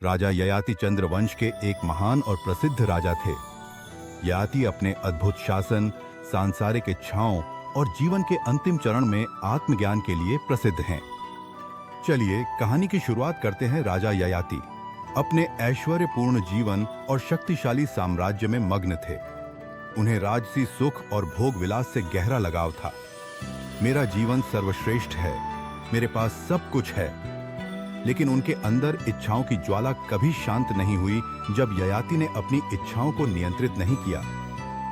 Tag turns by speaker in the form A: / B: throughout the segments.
A: राजा ययाति चंद्र वंश के एक महान और प्रसिद्ध राजा थे। ययाति अपने अद्भुत शासन, सांसारिक इच्छाओं और जीवन के अंतिम चरण में आत्मज्ञान के लिए प्रसिद्ध हैं। चलिए कहानी की शुरुआत करते हैं। राजा ययाति अपने ऐश्वर्यपूर्ण जीवन और शक्तिशाली साम्राज्य में मग्न थे। उन्हें राजसी सुख और भोग विलास से गहरा लगाव था। मेरा जीवन सर्वश्रेष्ठ है, मेरे पास सब कुछ है। लेकिन उनके अंदर इच्छाओं की ज्वाला कभी शांत नहीं हुई। जब ययाति ने अपनी इच्छाओं को नियंत्रित नहीं किया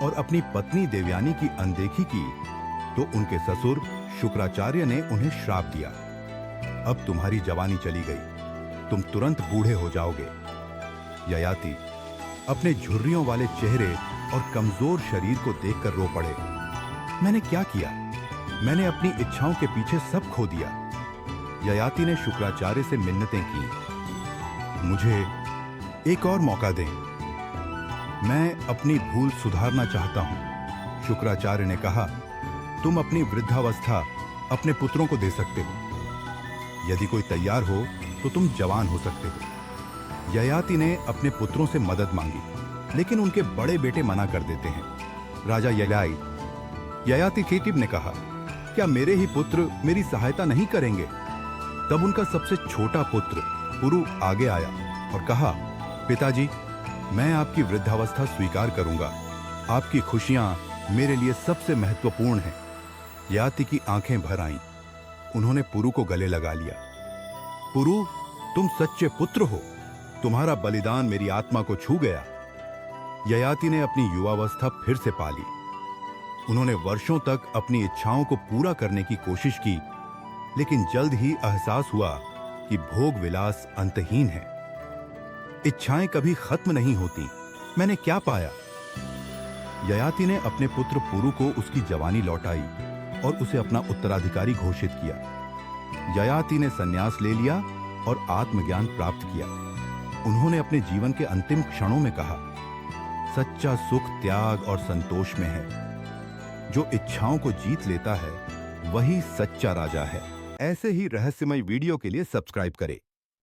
A: और अपनी पत्नी देवयानी की अनदेखी की, तो उनके ससुर शुक्राचार्य ने उन्हें श्राप दिया। अब तुम्हारी जवानी चली गई, तुम तुरंत बूढ़े हो जाओगे। ययाति अपने झुर्रियों वाले चेहरे और कमजोर शरीर को देखकर रो पड़े। मैंने क्या किया? मैंने अपनी इच्छाओं के पीछे सब खो दिया। ययाति ने शुक्राचार्य से मिन्नतें की, मुझे एक और मौका दें, मैं अपनी भूल सुधारना चाहता हूं। शुक्राचार्य ने कहा, तुम अपनी वृद्धावस्था अपने पुत्रों को दे सकते हो। यदि कोई तैयार हो तो तुम जवान हो सकते हो। ययाति ने अपने पुत्रों से मदद मांगी, लेकिन उनके बड़े बेटे मना कर देते हैं। राजा ययाति केटिब ने कहा, क्या मेरे ही पुत्र मेरी सहायता नहीं करेंगे? तब उनका सबसे छोटा पुत्र पुरु आगे आया और कहा, पिताजी, मैं आपकी वृद्धावस्था स्वीकार करूंगा। आपकी खुशियां मेरे लिए सबसे महत्वपूर्ण हैं। ययाति की आंखें भर आईं। उन्होंने पुरु को गले लगा लिया। पुरु, तुम सच्चे पुत्र हो। तुम्हारा बलिदान मेरी आत्मा को छू गया। ययाति ने अपनी युवावस्था फिर से पाली। उन्होंने वर्षों तक अपनी इच्छाओं को पूरा करने की कोशिश की, लेकिन जल्द ही एहसास हुआ कि भोग विलास अंतहीन है। इच्छाएं कभी खत्म नहीं होती। मैंने क्या पाया? ययाति ने अपने पुत्र पुरु को उसकी जवानी लौटाई और उसे अपना उत्तराधिकारी घोषित किया। ययाति ने संन्यास ले लिया और आत्मज्ञान प्राप्त किया। उन्होंने अपने जीवन के अंतिम क्षणों में कहा, सच्चा सुख त्याग और संतोष में है। जो इच्छाओं को जीत लेता है वही सच्चा राजा है। ऐसे ही रहस्यमय वीडियो के लिए सब्सक्राइब करें।